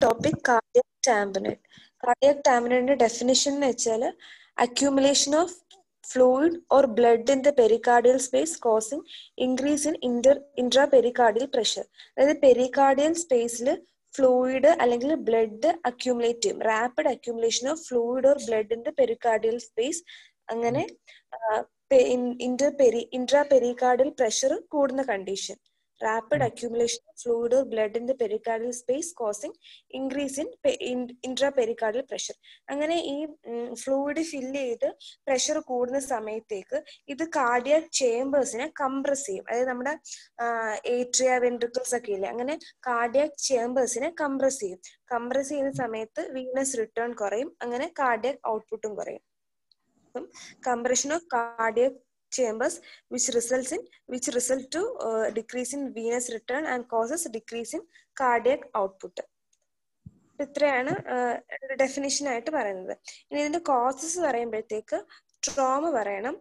topic cardiac tamponade. Cardiac tamponade definition എന്ന് വെച്ചാൽ accumulation of fluid or blood in the pericardial space causing increase in intrapericardial pressure. അതായത് pericardial സ്പേസിൽ fluid അല്ലെങ്കിൽ blood accumulate ചെയ്യും. Rapid accumulation of fluid or blood in the pericardial space. അങ്ങനെ intrapericardial pressure കൂടുന്ന condition. Rapid accumulation of fluid or blood in the pericardial space causing increase in intrapericardial pressure. അങ്ങനെ ഈ fluid fill ചെയ്ത് pressure കൂടുന്ന സമയത്തേക്ക് ഇത് cardiac ചേംബേഴ്സിനെ compress ചെയ്യും. അതായത് നമ്മുടെ ഏട്രിയ വെൻട്രിക്കിൾസ് ഒക്കെ ഇല്ലേ, അങ്ങനെ കാർഡിയാക് ചേംബേഴ്സിനെ കംപ്രസ് ചെയ്യും. കംപ്രസ് ചെയ്യുന്ന സമയത്ത് വീനസ് റിട്ടേൺ കുറയും, അങ്ങനെ കാർഡിയാക് ഔട്ട്പുട്ടും കുറയും. അപ്പം compression of cardiac chambers which result to decrease in venous return and causes decrease in cardiac output. ഇത്രയാണ് ഡെഫിനിഷൻ ആയിട്ട് പറയുന്നത്. ഇനി ഇതിന്റെ കോസസ് പറയുമ്പോഴത്തേക്ക് ട്രോമ പറയണം,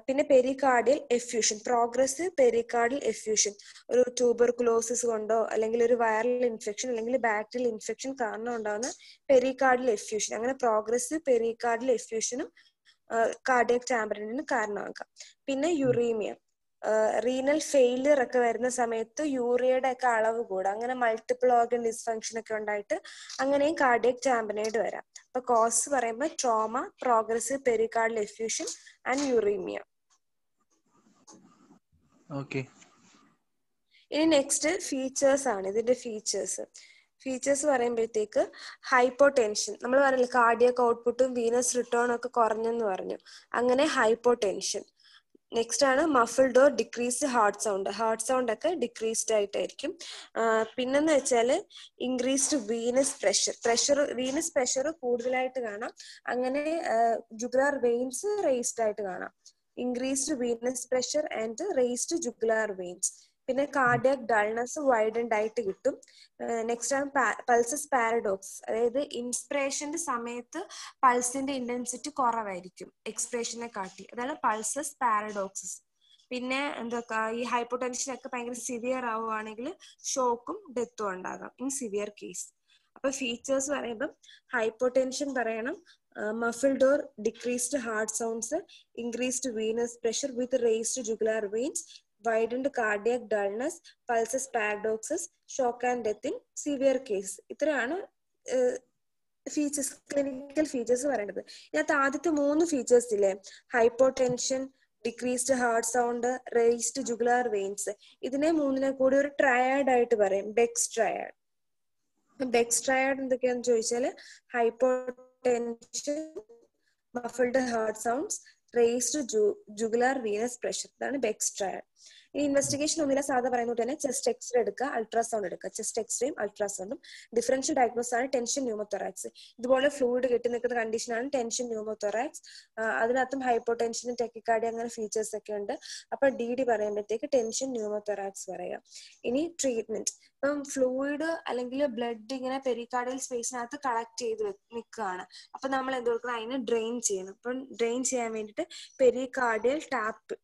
പിന്നെ pericardial effusion, progressive pericardial effusion, ഒരു ട്യൂബർകുലോസിസ് കൊണ്ടോ അല്ലെങ്കിൽ ഒരു വൈറൽ ഇൻഫെക്ഷൻ അല്ലെങ്കിൽ ബാക്ടീരിയൽ ഇൻഫെക്ഷൻ കാരണം ഉണ്ടാകുന്ന പെരികാർഡിയൽ എഫ്യൂഷൻ. അങ്ങനെ പ്രോഗ്രസീവ് പെരികാർഡിയൽ എഫ്യൂഷനും കാർഡിയാക് ടാമ്പറിന് കാരണമാക്കാം. പിന്നെ യുറീമിയ, റീനൽ ഫെയിലിയർ ഒക്കെ വരുന്ന സമയത്ത് യൂറിയയുടെ ഒക്കെ അളവ് കൂടും, അങ്ങനെ മൾട്ടിപ്പിൾ ഓർഗൻ ഡിസ്ഫങ്ഷൻ ഒക്കെ ഉണ്ടായിട്ട് അങ്ങനെയും കാർഡിയാക് ടാമ്പനേഡ് വരാം. അപ്പൊ കോസ് പറയുമ്പോൾ trauma, progressive pericardial effusion and uraemia. ഇനി നെക്സ്റ്റ് ഫീച്ചേഴ്സ് ആണ്. ഇതിന്റെ ഫീച്ചേഴ്സ് പറയുമ്പോഴത്തേക്ക് ഹൈപ്പോടെൻഷൻ, നമ്മൾ പറഞ്ഞില്ല കാർഡിയാക് ഔട്ട്പുട്ടും വീനസ് റിട്ടേൺ ഒക്കെ കുറഞ്ഞെന്ന് പറഞ്ഞു, അങ്ങനെ ഹൈപ്പോടെൻഷൻ. നെക്സ്റ്റ് ആണ് muffled or decreased heart sound ഒക്കെ ഡിക്രീസ്ഡ് ആയിട്ടായിരിക്കും. പിന്നെന്ന് വെച്ചാൽ ഇൻക്രീസ്ഡ് വീനസ് പ്രഷർ കൂടുതലായിട്ട് കാണാം, അങ്ങനെ ജുഗുലാർ വെയിൻസ് റേസ്ഡ് ആയിട്ട് കാണാം. Increased venous pressure and raised jugular veins. പിന്നെ കാർഡിയാക് ഡൾനെസ് വൈഡൻഡ് ആയിട്ട് കിട്ടും. നെക്സ്റ്റ് ആണ് പൾസസ് പാരഡോക്സ്, അതായത് ഇൻസ്പിറേഷന്റെ സമയത്ത് പൾസിന്റെ ഇന്റൻസിറ്റി കുറവായിരിക്കും എക്സ്പ്രഷനെ കാട്ടി, അതാണ് പൾസസ് പാരഡോക്സസ്. പിന്നെ എന്താ ഈ ഹൈപ്പോടെൻഷൻ ഒക്കെ ഭയങ്കര സിവിയർ ആവുകയാണെങ്കിൽ ഷോക്കും ഡെത്തും ഉണ്ടാകാം ഇൻ സിവിയർ കേസ്. അപ്പൊ ഫീച്ചേഴ്സ് പറയുമ്പം ഹൈപ്പോടെൻഷൻ പറയണം, muffled or decreased heart sounds, increased venous pressure with raised jugular veins, widened cardiac dullness, pulses paradoxes, shock and death in severe case. ഇത്രയാണ് ഫീച്ചേഴ്സ്, ക്ലിനിക്കൽ ഫീച്ചേഴ്സ് പറയേണ്ടത്. ഇതിനകത്ത് ആദ്യത്തെ 3 features ഇല്ലേ, hypotension, decreased heart sound, raised jugular veins, ഇതിനെ 3നെ കൂടി ഒരു triad ആയിട്ട് പറയും, ബെക്സ് ട്രയാഡ്. ബെക്സ് ട്രയാഡ് എന്തൊക്കെയാന്ന് ചോദിച്ചാല് hypotension, muffled heart sounds, raised jugular venous pressure, ഇതാണ് ബെക്സ് ട്രയാഡ്. ഈ ഇൻവെസ്റ്റിഗേഷൻ ഒന്നുമില്ല, സാധാ പറയുന്നത് തന്നെ ചെസ്റ്റ് എക്സ്റേ എടുക്കുക, അൾട്രാസൗണ്ട് എടുക്കുക. ചെസ്റ്റ് എക്സ്റേയും അൾട്രാസൗണ്ടും. ഡിഫറൻഷ്യൽ ഡയഗ്നോസിസ് ആണ് ടെൻഷൻ ന്യൂമോതൊറാക്സ്. ഇതുപോലെ ഫ്ലൂയിഡ് കെട്ടി നിൽക്കുന്ന കണ്ടീഷനാണ് ടെൻഷൻ ന്യൂമോതൊറാക്സ്. അതിനകത്തും ഹൈപ്പോടെൻഷനും ടെക്കിക്കാർഡിയ അങ്ങനെ ഫീച്ചേഴ്സ് ഒക്കെ ഉണ്ട്. അപ്പൊ DD പറയുമ്പോഴത്തേക്ക് ടെൻഷൻ ന്യൂമോതൊറാക്സ് പറയാം. ഇനി ട്രീറ്റ്മെന്റ്, ഇപ്പം ഫ്ലൂയിഡ് അല്ലെങ്കിൽ ബ്ലഡ് ഇങ്ങനെ പെരികാർഡിയൽ സ്പേസിനകത്ത് കളക്ട് ചെയ്ത് നിൽക്കുകയാണ്. അപ്പൊ നമ്മൾ എന്ത് കൊടുക്കണം, അതിനെ ഡ്രെയിൻ ചെയ്യണം. അപ്പം ഡ്രെയിൻ ചെയ്യാൻ വേണ്ടിയിട്ട് പെരികാർഡിയൽ ടാപ്പ്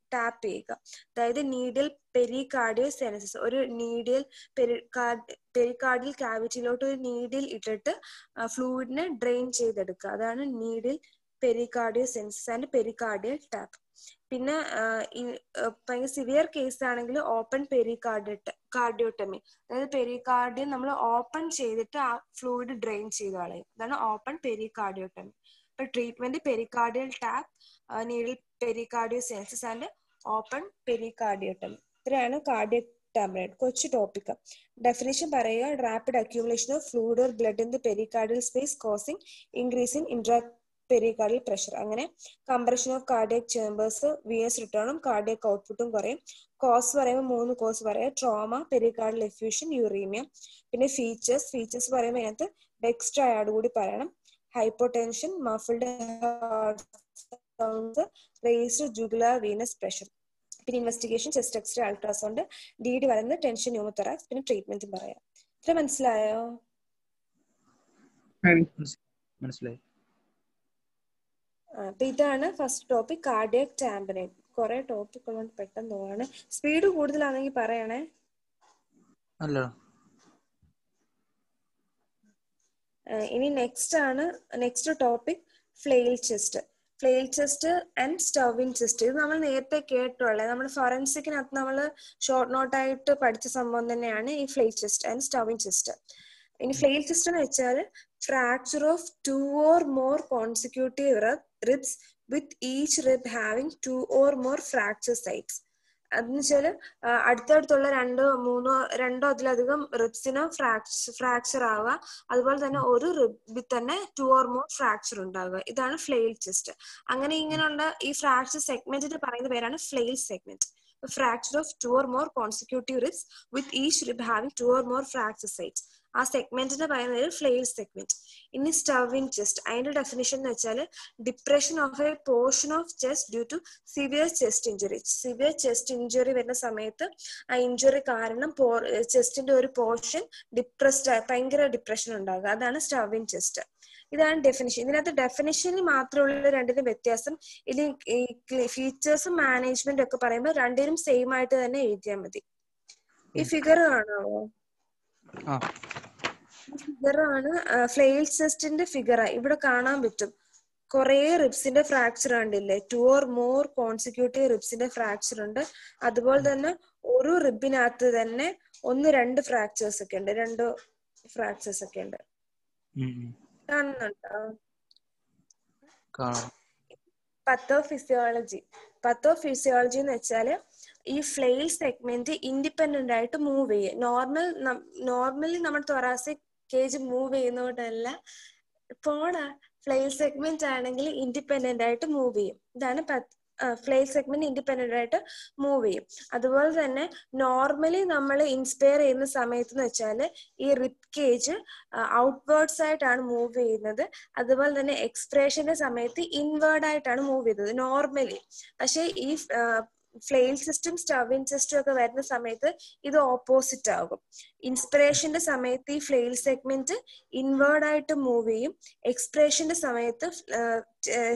ചെയ്യുക, അതായത് നീഡിൽ പെരികാർഡിയോസെനസിസ്, ഒരു നീഡിൽ പെരികാർഡിയൽ കാവിറ്റിയിലോട്ട് ഒരു നീഡിൽ ഇട്ടിട്ട് ഫ്ലൂയിഡിനെ ഡ്രെയിൻ ചെയ്തെടുക്കുക, അതാണ് needle pericardiocentesis and pericardial tap. പിന്നെ ഭയങ്കര സിവിയർ കേസ് ആണെങ്കിൽ ഓപ്പൺ കാർഡിയോട്ടമി, അതായത് പെരികാർഡിയം നമ്മൾ ഓപ്പൺ ചെയ്തിട്ട് ആ ഫ്ലൂയിഡ് ഡ്രെയിൻ ചെയ്ത് കളയും, അതാണ് ഓപ്പൺ പെരികാർഡിയോട്ടമി. ഇപ്പൊ treatment pericardial tap, needle pericardiocentesis and open pericardiotomy. ഇത്രയാണ് കാർഡിയക് ടാമ്പനേഡ്. കൊച്ചു ടോപ്പിക്. ഡെഫിനിഷൻ പറയുക, rapid accumulation of fluid or blood in the pericardial space causing increase in pericardial pressure. അങ്ങനെ compression of cardiac chambers, വിഎസ് റിട്ടേണും cardiac ഔട്ട്പുട്ടും കുറയും. Cause പറയുമ്പോൾ 3 cause പറയാം, ട്രോമ, പെരികാർഡിയൽ എഫ്യൂഷൻ, യൂറീമിയ. പിന്നെ ഫീച്ചേഴ്സ് പറയുമ്പോൾ അതിനകത്ത് ബെക്സ് ട്രയാഡ് കൂടി പറയണം, hypotension, muffled heart sounds, raised jugular venous pressure. പിന്നെ investigation chest x-ray, ultrasound. DD പറയുന്നത് ടെൻഷൻ ന്യൂമോതൊറാക്സ്. പിന്നെ ട്രീറ്റ്മെന്റും പറയാം. ഇത്ര മനസ്സിലായോ? മനസ്സിലായി. അപ്പൊ ഇതാണ് ഫസ്റ്റ് ടോപ്പിക്, കാർഡിയാക് ടാമ്പനേഡ്. കുറെ ടോപ്പിക് ഉള്ളതുകൊണ്ട് പെട്ടെന്ന് പോവാണ്. സ്പീഡ് കൂടുതലാണെങ്കിൽ പറയണേ. ഇനി next topic flail chest. Flail chest and starving chest. ഇത് നമ്മൾ നേരത്തെ കേട്ടുള്ളത്. നമ്മൾ ഫോറൻസിക്കിനകത്ത് നമ്മൾ ഷോർട്ട് നോട്ടായിട്ട് പഠിച്ച സംഭവം തന്നെയാണ് ഈ ഫ്ലെയിൽ ചെസ്റ്റ് ആൻഡ് സ്റ്റർവിംഗ് ചെസ്റ്റ്. ഇനി ഫ്ലെയിൽ ചെസ്റ്റ് എന്ന് വെച്ചാൽ fracture of 2 or more consecutive ribs with each rib having 2 or more fracture sites. അതെന്ന് വെച്ചാല് അടുത്തടുത്തുള്ള രണ്ടോ അതിലധികം റിബ്സിന് ഫ്രാക്ചർ ആവുക, അതുപോലെ തന്നെ ഒരു റിബിൽ തന്നെ 2 or more ഫ്രാക്ചർ ഉണ്ടാവുക. ഇതാണ് ഫ്ലെയിൽ ചെസ്റ്റ്. അങ്ങനെ ഇങ്ങനെയുള്ള ഈ ഫ്രാക്ചർ സെഗ്മെന്റിന് പറയുന്ന പേരാണ് flail segment. Fracture of 2 or more consecutive ribs with each rib having 2 or more fracture sites. ആ സെഗ്മെന്റിന്റെ പറയുന്നത് ഫ്ലെയിൽ സെഗ്മെന്റ്. ഇനി സ്റ്റർവിംഗ് ചെസ്റ്റ്, അതിന്റെ ഡെഫിനിഷൻ എന്ന് വെച്ചാൽ depression of a portion of chest due to severe chest injury. Severe chest injury വരുന്ന സമയത്ത് ആ injury കാരണം ചെസ്റ്റിന്റെ ഒരു പോർഷൻ ഭയങ്കര ഡിപ്രഷൻ ഉണ്ടാകുക. അതാണ് സ്റ്റർവിംഗ് ചെസ്റ്റ്. ഇതാണ് ഡെഫിനിഷൻ. ഇതിനകത്ത് ഡെഫിനിഷനിൽ മാത്രമുള്ള രണ്ടിനും വ്യത്യാസം. ഇനി ഫീച്ചേഴ്സും മാനേജ്മെന്റും ഒക്കെ പറയുമ്പോൾ രണ്ടിനും സെയിം ആയിട്ട് തന്നെ എഴുതിയാൽ മതി. ഈ ഫിഗർ കാണാമോ? ഫിഗറാണ് ഫ്ലെയിൽ ചെസ്റ്റിന്റെ ഫിഗർ. ഇവിടെ കാണാൻ പറ്റും കുറെ റിബ്സിന്റെ ഫ്രാക്ചർ കണ്ടില്ലേ? 2 or more consecutive റിബ്സിന്റെ ഫ്രാക്ചർ ഉണ്ട്. അതുപോലെ തന്നെ ഒരു റിബിനകത്ത് തന്നെ 1-2 ഫ്രാക്ചേഴ്സ് ഒക്കെ ഉണ്ട്. 2 ഫ്രാക്ചേഴ്സ് ഒക്കെ ഉണ്ട്. കാണുന്നുണ്ടോ? പത്തോഫിസിയോളജി എന്ന് വെച്ചാല് ഈ ഫ്ലെയിൽ സെഗ്മെന്റ് ഇൻഡിപെൻഡന്റ് ആയിട്ട് മൂവ് ചെയ്യും. നോർമലി നമ്മൾ തൊറാസിക് കേജ് മൂവ് ചെയ്യുന്നതുകൊണ്ടല്ല, ഫ്ലെയിൽ സെഗ്മെന്റ് ആണെങ്കിൽ ഇൻഡിപെൻഡന്റ് ആയിട്ട് മൂവ് ചെയ്യും. ഇതാണ് ഫ്ലെയിൽ സെഗ്മെന്റ് ഇൻഡിപെൻഡന്റ് ആയിട്ട് മൂവ് ചെയ്യും. അതുപോലെ തന്നെ നോർമലി നമ്മൾ ഇൻസ്പയർ ചെയ്യുന്ന സമയത്ത് എന്ന് വെച്ചാല് ഈ റിബ് കേജ് ഔട്ട്വേർഡ്സ് ആയിട്ടാണ് മൂവ് ചെയ്യുന്നത്. അതുപോലെ തന്നെ എക്സ്പ്രഷന്റെ സമയത്ത് ഇൻവേർഡ് ആയിട്ടാണ് മൂവ് ചെയ്യുന്നത് നോർമലി. പക്ഷെ ഈ ഫ്ലെയിൽ സിസ്റ്റം സ്റ്റർവിംഗ് സിസ്റ്റം ഒക്കെ വരുന്ന സമയത്ത് ഇത് ഓപ്പോസിറ്റ് ആകും. ഇൻസ്പിറേഷന്റെ സമയത്ത് ഈ ഫ്ലെയിൽ സെഗ്മെന്റ് ഇൻവേർഡ് ആയിട്ട് മൂവ് ചെയ്യും. എക്സ്പ്രഷന്റെ സമയത്ത്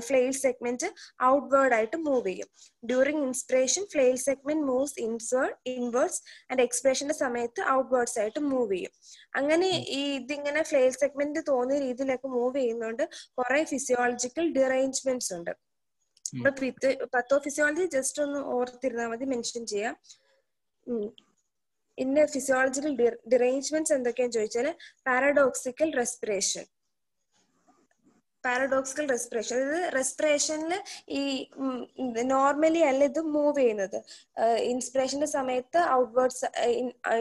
ഫ്ലെയിൽ സെഗ്മെന്റ് ഔട്ട്വേർഡ് ആയിട്ട് മൂവ് ചെയ്യും. During inspiration flail segment moves inwards and എക്സ്പ്രഷന്റെ സമയത്ത് ഔട്ട്വേർഡ്സ് ആയിട്ട് മൂവ് ചെയ്യും. അങ്ങനെ ഇതിങ്ങനെ ഫ്ലെയിൽ സെഗ്മെന്റ് തോന്നിയ രീതിയിലൊക്കെ മൂവ് ചെയ്യുന്നതുകൊണ്ട് കുറെ ഫിസിയോളജിക്കൽ ഡിറേഞ്ച്മെന്റ്സ് ഉണ്ട്. പത്തോഫിസിയോളജി ജസ്റ്റ് ഒന്ന് ഓർത്തിരുന്നാൽ മതി, മെൻഷൻ ചെയ്യാം. ഇന്ന് ഫിസിയോളജിക്കൽ ഡിറേഞ്ച്മെന്റ്സ് എന്തൊക്കെയാന്ന് ചോദിച്ചാൽ പാരഡോക്സിക്കൽ റെസ്പിറേഷൻ. അതായത് റെസ്പിറേഷനിൽ ഈ നോർമലി അല്ല ഇത് മൂവ് ചെയ്യുന്നത്. ഇൻസ്പിറേഷന്റെ സമയത്ത്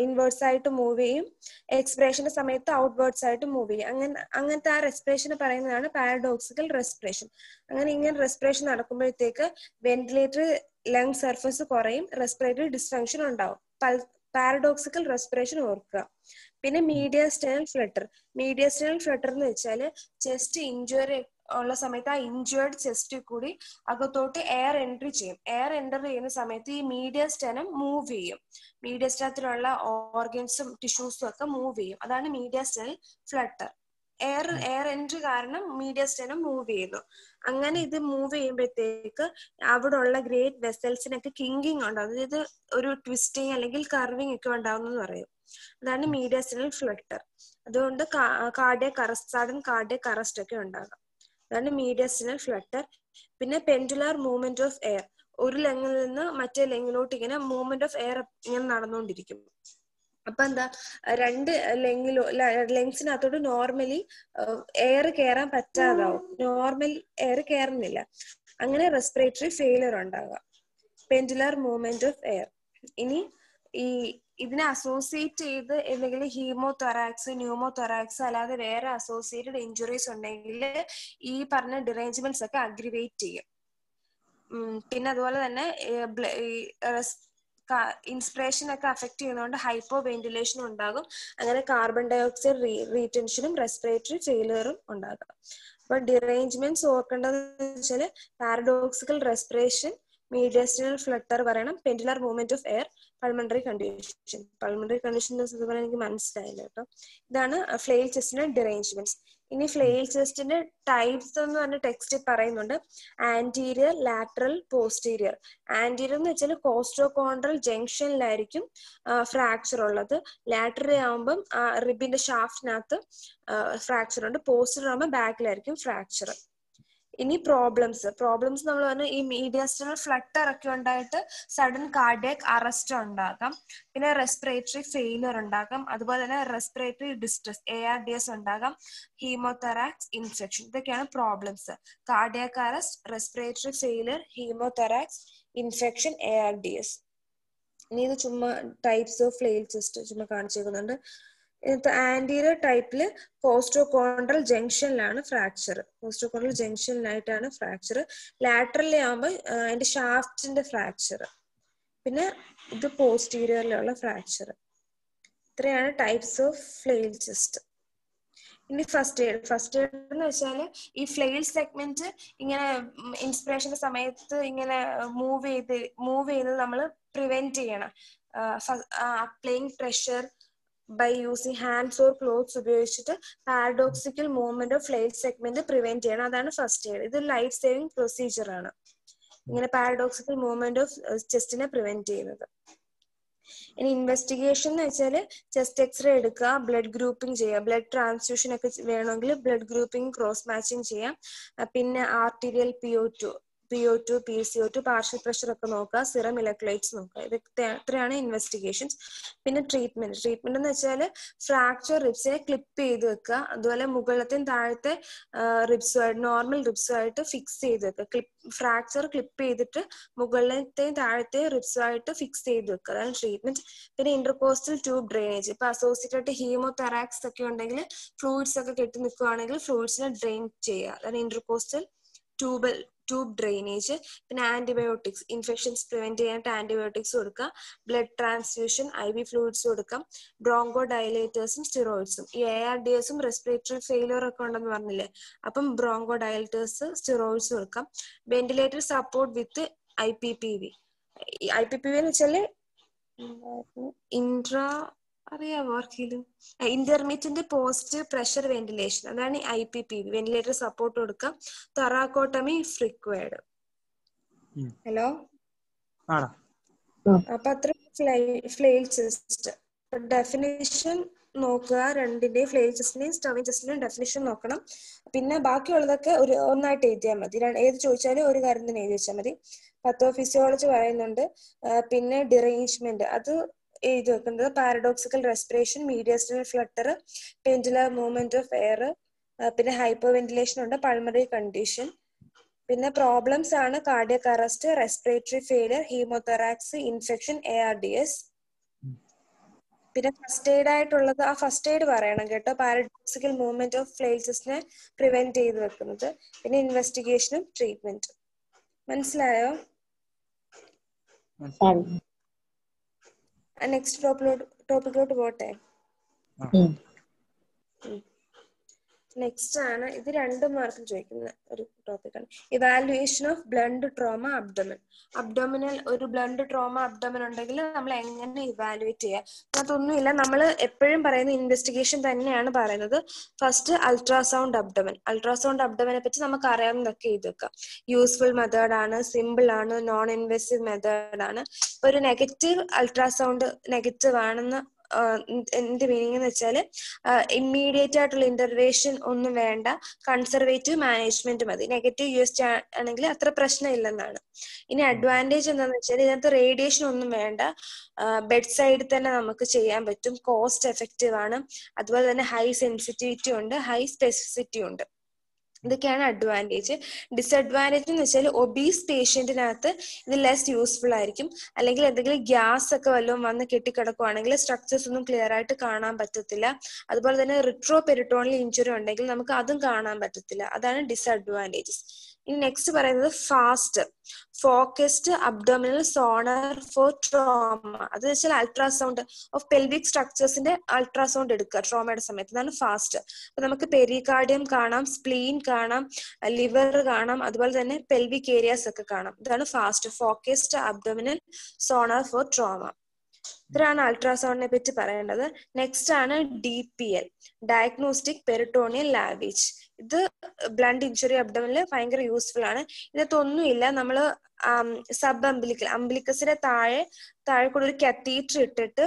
ഇൻവേർഡ്സ് ആയിട്ട് മൂവ് ചെയ്യും. എക്സ്പിറേഷന്റെ സമയത്ത് ഔട്ട്വേർഡ്സ് ആയിട്ട് മൂവ് ചെയ്യും. അങ്ങനത്തെ ആ റെസ്പിറേഷന് പറയുന്നതാണ് പാരഡോക്സിക്കൽ റെസ്പിറേഷൻ. ഇങ്ങനെ റെസ്പിറേഷൻ നടക്കുമ്പോഴത്തേക്ക് വെന്റിലേറ്ററി ലങ് സർഫസ് കുറയും, റെസ്പിറേറ്ററി ഡിസ്ഫങ്ഷൻ ഉണ്ടാവും. പാരഡോക്സിക്കൽ റെസ്പിറേഷൻ ഓർക്കുക. പിന്നെ മീഡിയസ്റ്റൈനൽ ഫ്ലട്ടർ എന്ന് വെച്ചാല് ചെസ്റ്റ് ഇഞ്ചുറി ഉള്ള സമയത്ത് ആ ഇഞ്ചേർഡ് ചെസ്റ്റിൽ കൂടി അകത്തോട്ട് എയർ എൻട്രി ചെയ്യും. എയർ എൻ്റർ ചെയ്യുന്ന സമയത്ത് ഈ മീഡിയസ്റ്റനം മൂവ് ചെയ്യും. മീഡിയസ്റ്റനത്തിലുള്ള ഓർഗൻസും ടിഷ്യൂസും ഒക്കെ മൂവ് ചെയ്യും. അതാണ് മീഡിയസ്റ്റൈനൽ ഫ്ലട്ടർ. എയർ എൻട്രി കാരണം മീഡിയസ്റ്റനം മൂവ് ചെയ്യുന്നു. അങ്ങനെ ഇത് മൂവ് ചെയ്യുമ്പോഴത്തേക്ക് അവിടെ ഉള്ള ഗ്രേറ്റ് വെസൽസിനൊക്കെ കിങ്കിങ് ഉണ്ടാവും. അതായത് ഒരു ട്വിസ്റ്റിങ് അല്ലെങ്കിൽ കർവിങ് ഒക്കെ ഉണ്ടാവും എന്ന് പറയും. അതാണ് മീഡിയസ്റ്റൈനൽ ഫ്ലട്ടർ. അതുകൊണ്ട് സഡൻ കാർഡിയക് അറസ്റ്റ് ഒക്കെ ഉണ്ടാകാം. അതാണ് മീഡിയസ്റ്റൈനൽ ഫ്ലട്ടർ. പിന്നെ പെൻഡുലാർ മൂവ്മെന്റ് ഓഫ് എയർ, ഒരു ലെങ്ങിൽ നിന്ന് മറ്റേ ലെങ്ങിലോട്ട് ഇങ്ങനെ മൂവ്മെന്റ് ഓഫ് എയർ ഇങ്ങനെ നടന്നുകൊണ്ടിരിക്കും. അപ്പൊ എന്താ, രണ്ട് ലെങ്സിനകത്തോട്ട് നോർമലി എയർ കയറാൻ പറ്റാതാവും. നോർമൽ എയർ കയറുന്നില്ല. അങ്ങനെ റെസ്പിറേറ്ററി ഫെയിലിയർ ഉണ്ടാകാം. Pendular movement of air. ഇനി ഇതിനെ അസോസിയേറ്റ് ചെയ്ത് എന്തെങ്കിലും ഹീമോതൊറാക്സ്, ന്യൂമോതൊറാക്സ് അല്ലാതെ വേറെ അസോസിയേറ്റഡ് ഇഞ്ചുറീസ് ഉണ്ടെങ്കിൽ ഈ പറഞ്ഞ ഡിറേഞ്ച്മെന്റ്സ് ഒക്കെ അഗ്രിവേറ്റ് ചെയ്യും. പിന്നെ അതുപോലെ തന്നെ ഇൻസ്പിറേഷൻ ഒക്കെ അഫക്ട് ചെയ്യുന്നതുകൊണ്ട് ഹൈപ്പോ വെന്റിലേഷനും ഉണ്ടാകും. അങ്ങനെ കാർബൺ ഡയോക്സൈഡ് റീറ്റൻഷനും റെസ്പിറേറ്ററി ഫെയിലിയറും ഉണ്ടാകും. അപ്പൊ ഡിറേഞ്ച്മെന്റ്സ് ഓർക്കേണ്ടതെന്ന് വെച്ചാല് പാരഡോക്സിക്കൽ റെസ്പിറേഷൻ, മീഡിയസ്റ്റൈനൽ ഫ്ലട്ടർ പറയണം, pendular movement of air, pulmonary condition. എനിക്ക് മനസ്സിലായില്ല കേട്ടോ. ഇതാണ് ഫ്ലെയിൽ ചെസ്റ്റിന്റെ ഡിറേഞ്ച്മെന്റ്സ്. ഇനി ഫ്ലെയിൽ ചെസ്റ്റിന്റെ ടൈപ്സ് എന്ന് പറഞ്ഞ ടെക്സ്റ്റ് പറയുന്നുണ്ട്. Anterior, lateral, posterior. ആന്റീരിയർ എന്ന് വെച്ചാൽ കോസ്റ്റോകോൺഡ്രൽ ജംഗ്ഷനിലായിരിക്കും ഫ്രാക്ചർ ഉള്ളത്. ലാറ്ററൽ ആകുമ്പം റിബിന്റെ ഷാഫ്റ്റിനകത്ത് ഫ്രാക്ചർ ഉണ്ട്. പോസ്റ്റീരിയർ ആകുമ്പോൾ ബാക്കിലായിരിക്കും ഫ്രാക്ചർ. ഇനി പ്രോബ്ലംസ് നമ്മൾ പറഞ്ഞ ഈ മീഡിയസ്റ്റൽ ഫ്ലട്ടർ ഒക്കെ ഉണ്ടായിട്ട് സഡൻ കാർഡിയക് അറസ്റ്റ് ഉണ്ടാകാം. പിന്നെ റെസ്പിറേറ്ററി ഫെയിലിയർ ഉണ്ടാകാം. അതുപോലെ തന്നെ റെസ്പിറേറ്ററി ഡിസ്ട്രസ് ARDS ഉണ്ടാകാം. Haemothorax, infection. ഇതൊക്കെയാണ് problems. Cardiac arrest, respiratory failure, haemothorax, infection, ARDS. ഇനി ഇത് ചുമ്മാ ടൈപ്സ് ഓഫ് ഫ്ലെയിൽ ചെസ്റ്റ് ചുമ്മാ കാണിച്ചേക്കുന്നുണ്ട്. ആന്റീരിയർ ടൈപ്പില് കോസ്റ്റോകോൺഡ്രൽ ജംഗ്ഷനിലാണ് ഫ്രാക്ചർ. കോസ്റ്റോകോൺഡ്രൽ ജംഗ്ഷനിലായിട്ടാണ് ഫ്രാക്ചർ. ലാറ്ററലി ആകുമ്പോൾ അതിന്റെ ഷാഫ്റ്റിന്റെ ഫ്രാക്ചർ. പിന്നെ ഇത് പോസ്റ്റീരിയറിലുള്ള ഫ്രാക്ചർ. ഇത്രയാണ് ടൈപ്സ് ഓഫ് ഫ്ലെയിൽ ചെസ്റ്റ്. ഇനി ഫസ്റ്റ് എയ്ഡ് എന്ന് വെച്ചാൽ ഈ ഫ്ലെയിൽ സെഗ്മെന്റ് ഇങ്ങനെ ഇൻസ്പിറേഷന്റെ സമയത്ത് ഇങ്ങനെ മൂവ് ചെയ്ത് നമ്മൾ പ്രിവെന്റ് ചെയ്യണം. Applying pressure by using hands or clothes ഉപയോഗിച്ചിട്ട് paradoxical movement of flail segment prevent ചെയ്യണം. അതാണ് ഫസ്റ്റ് എയ്ഡ്. ഇത് ലൈഫ് സേവിങ് പ്രൊസീജിയർ ആണ്. ഇങ്ങനെ പാരഡോക്സിക്കൽ മൂവ്മെന്റ് ഓഫ് ചെസ്റ്റിനെ പ്രിവെന്റ് ചെയ്യുന്നത്. ഇനി ഇൻവെസ്റ്റിഗേഷൻ എന്ന് വെച്ചാൽ ചെസ്റ്റ് എക്സ്റേ എടുക്കുക, ബ്ലഡ് ഗ്രൂപ്പിംഗ് ചെയ്യുക. ബ്ലഡ് ട്രാൻസ്ഫ്യൂഷൻ ഒക്കെ വേണമെങ്കിൽ ബ്ലഡ് ഗ്രൂപ്പിംഗ് ക്രോസ് മാച്ചിങ് ചെയ്യാം. പിന്നെ arterial PO2 PCO2 partial pressure ഒക്കെ നോക്കുക, സിറം ഇലക്ട്രോലൈറ്റ്സ് നോക്കുക. ഇത്രയാണ് ഇൻവെസ്റ്റിഗേഷൻസ്. പിന്നെ ട്രീറ്റ്മെന്റ് എന്ന് വെച്ചാൽ ഫ്രാക്ചർ റിബ്സിനെ ക്ലിപ്പ് ചെയ്ത് വെക്കുക. അതുപോലെ മുകളിലത്തെയും താഴത്തെ റിബ്സുമായിട്ട് നോർമൽ റിബ്സുമായിട്ട് ഫിക്സ് ചെയ്ത് വെക്കുക. ഫ്രാക്ചർ ക്ലിപ്പ് ചെയ്തിട്ട് മുകളിലത്തെയും താഴത്തെയും റിബ്സുമായിട്ട് ഫിക്സ് ചെയ്ത് വെക്കുക. അതാണ് ട്രീറ്റ്മെന്റ്. പിന്നെ ഇന്റർകോസ്റ്റൽ ട്യൂബ് ഡ്രെയിനേജ്. ഇപ്പൊ അസോസിയേറ്റഡ് ഹീമോതെറാക്സ് ഒക്കെ ഉണ്ടെങ്കിൽ ഫ്ലൂയിഡ്സ് ഒക്കെ കെട്ടി നിൽക്കുകയാണെങ്കിൽ ഫ്ലൂയിഡ്സിനെ ഡ്രെയിൻ ചെയ്യുക. അതാണ് ഇന്റർകോസ്റ്റൽ ട്യൂബ് ഡ്രെയിനേജ്. പിന്നെ ആന്റിബയോട്ടിക്സ്, ഇൻഫെക്ഷൻസ് പ്രിവെന്റ് ചെയ്യാനായിട്ട് ആന്റിബയോട്ടിക്സ് കൊടുക്കുക. ബ്ലഡ് ട്രാൻസ്ഫ്യൂഷൻ, IV ഫ്ലൂയിഡ്സ് കൊടുക്കാം. ബ്രോങ്കോ ഡയലേറ്റേഴ്സും സ്റ്റിറോയിഡ്സും. ഈ ARDSും റെസ്പിറേറ്ററി ഫെയിലിയർ ഒക്കെ ഉണ്ടെന്ന് പറഞ്ഞില്ലേ, അപ്പം ബ്രോങ്കോ ഡയലേറ്റേഴ്സ്, സ്റ്റിറോയിഡ്സ് കൊടുക്കാം. വെന്റിലേറ്റർ സപ്പോർട്ട് വിത്ത് IPPV. IPPV എന്ന് വെച്ചാല് അറിയാമോ ആർക്കെങ്കിലും? ഇന്റർമീഡിയന്റ് പോസ്റ്റ് പ്രഷർ വെന്റിലേഷൻ. അതാണ് IPPV. വെന്റിലേറ്റർ സപ്പോർട്ട് കൊടുക്കാം. തൊറാക്കോട്ടമി ഇഫ് റിക്വയർഡ്. ഹലോ, അപ്പൊ അത്ര ഫ്ലെയിൽ ചെസ്റ്റ്. ഡെഫിനിഷൻ നോക്കുക. രണ്ടിന്റെയും ഫ്ലെയിൽ ചെസ്റ്റിന്റെയും സ്റ്റർവിംഗ് ചെസ്റ്റിന്റെയും ഡെഫിനിഷൻ നോക്കണം. പിന്നെ ബാക്കിയുള്ളതൊക്കെ ഒന്നായിട്ട് എഴുതിയാൽ മതി. ഏത് ചോദിച്ചാലും ഒരു കാര്യം തന്നെ എഴുതി വെച്ചാൽ മതി. പത്തോഫിസിയോളജി പറയുന്നുണ്ട്. പിന്നെ ഡിറേഞ്ച്മെന്റ് അത് എഴുതി വെക്കുന്നത്. Paradoxical respiration, mediastinal flutter, pendular movement of air, പിന്നെ ഹൈപ്പർ വെന്റിലേഷൻ ഉണ്ട്, പൾമറി കണ്ടീഷൻ. പിന്നെ പ്രോബ്ലംസ് ആണ് cardiac arrest, respiratory failure, haemothorax, infection, ARDS. പിന്നെ ഫസ്റ്റ് എയ്ഡ് ആയിട്ടുള്ളത് ഫസ്റ്റ് എയ്ഡ് പറയണം കേട്ടോ. പാരഡോക്സിക്കൽ മൂവ്മെന്റ് ഓഫ് ഫ്ലെയിൽ ചെസ്റ്റിനെ പ്രിവെന്റ് ചെയ്ത് വെക്കുന്നത്. പിന്നെ ഇൻവെസ്റ്റിഗേഷനും ട്രീറ്റ്മെന്റും. മനസ്സിലായോ? നെക്സ്റ്റ് ടോപ്പിക്കിലോട്ട് പോട്ടെ. നെക്സ്റ്റ് ആണ്, ഇത് 2 മാർക്കും ചോദിക്കുന്ന ഒരു ടോപ്പിക്കാണ്. Evaluation of blunt trauma abdomen. Abdominal ഒരു ബ്ലണ്ട് ട്രോമ അബ്ഡോമൻ ഉണ്ടെങ്കിൽ നമ്മൾ എങ്ങനെ ഇവാലുവേറ്റ് ചെയ്യുക? അതൊന്നുമില്ല, നമ്മൾ എപ്പോഴും പറയുന്ന ഇൻവെസ്റ്റിഗേഷൻ തന്നെയാണ് പറയുന്നത്. First ultrasound abdomen. അൾട്രാസൗണ്ട് അബ്ഡോമനെ പറ്റി നമുക്ക് അറിയാവുന്നതൊക്കെ ഇത് വെക്കാം. യൂസ്ഫുൾ മെത്തേഡ് ആണ്, സിമ്പിൾ ആണ്, നോൺ ഇൻവെസീവ് മെത്തേഡ് ആണ്. ഇപ്പൊ ഒരു നെഗറ്റീവ് അൾട്രാസൗണ്ട് നെഗറ്റീവ് ആണെന്ന് എന്ത് മീനിങ് എന്ന് വെച്ചാൽ ഇമ്മീഡിയറ്റ് ആയിട്ടുള്ള ഇന്റർവേഷൻ ഒന്നും വേണ്ട, കൺസർവേറ്റീവ് മാനേജ്മെന്റ് മതി. നെഗറ്റീവ് USG ആണെങ്കിൽ അത്ര പ്രശ്നം ഇല്ലെന്നാണ്. ഇനി അഡ്വാൻറ്റേജ് എന്താണെന്ന് വെച്ചാൽ ഇതിനകത്ത് റേഡിയേഷൻ ഒന്നും വേണ്ട, ബെഡ് സൈഡിൽ തന്നെ നമുക്ക് ചെയ്യാൻ പറ്റും, കോസ്റ്റ് എഫക്റ്റീവ് ആണ്, അതുപോലെ തന്നെ ഹൈ സെൻസിറ്റിവിറ്റി ഉണ്ട്, ഹൈ സ്പെസിഫിസിറ്റി ഉണ്ട്. ഇതൊക്കെയാണ് അഡ്വാൻറ്റേജ്. ഡിസഡ്വാൻറ്റേജ് എന്ന് വെച്ചാൽ ഒബീസ് പേഷ്യന്റിനകത്ത് ഇത് ലെസ് യൂസ്ഫുൾ ആയിരിക്കും. അല്ലെങ്കിൽ എന്തെങ്കിലും ഗ്യാസ് ഒക്കെ വല്ലതും വന്ന് കെട്ടിക്കിടക്കുവാണെങ്കിൽ സ്ട്രക്ചേഴ്സ് ഒന്നും ക്ലിയർ ആയിട്ട് കാണാൻ പറ്റത്തില്ല. അതുപോലെ തന്നെ റിട്രോ പെരിട്ടോണിയൽ ഇഞ്ചുറി ഉണ്ടെങ്കിൽ നമുക്ക് അതും കാണാൻ പറ്റത്തില്ല. അതാണ് ഡിസഡ്വാൻറ്റേജസ്. ഇനി നെക്സ്റ്റ് പറയുന്നത് fast focused abdominal sonar for trauma. അത് വെച്ചാൽ അൾട്രാസൗണ്ട് ഓഫ് പെൽവിക് സ്ട്രക്ചേഴ്സിന്റെ അൾട്രാസൗണ്ട് എടുക്കുക ട്രോമയുടെ സമയത്ത്. ഇതാണ് ഫാസ്റ്റ്. അപ്പൊ നമുക്ക് പെരികാർഡിയം കാണാം, സ്പ്ലീൻ കാണാം, ലിവർ കാണാം, അതുപോലെ തന്നെ പെൽവിക് ഏരിയാസ് ഒക്കെ കാണാം. ഇതാണ് fast focused abdominal sonar for trauma. ഇത്രയാണ് അൾട്രാസൗണ്ടിനെ പറ്റി പറയേണ്ടത്. നെക്സ്റ്റ് ആണ് DPL, ഡയഗ്നോസ്റ്റിക് പെരിട്ടോണിയൽ ലാവേജ്. ഇത് ബ്ലണ്ട് ഇഞ്ചുറി അബ്ഡമിനിൽ ഭയങ്കര യൂസ്ഫുൾ ആണ്. ഇതിനകത്തൊന്നുമില്ല, നമ്മള് സബ് അംബിലിക്കസിന്റെ താഴെ കൂടെ ഒരു കത്തീറ്റർ ഇട്ടിട്ട്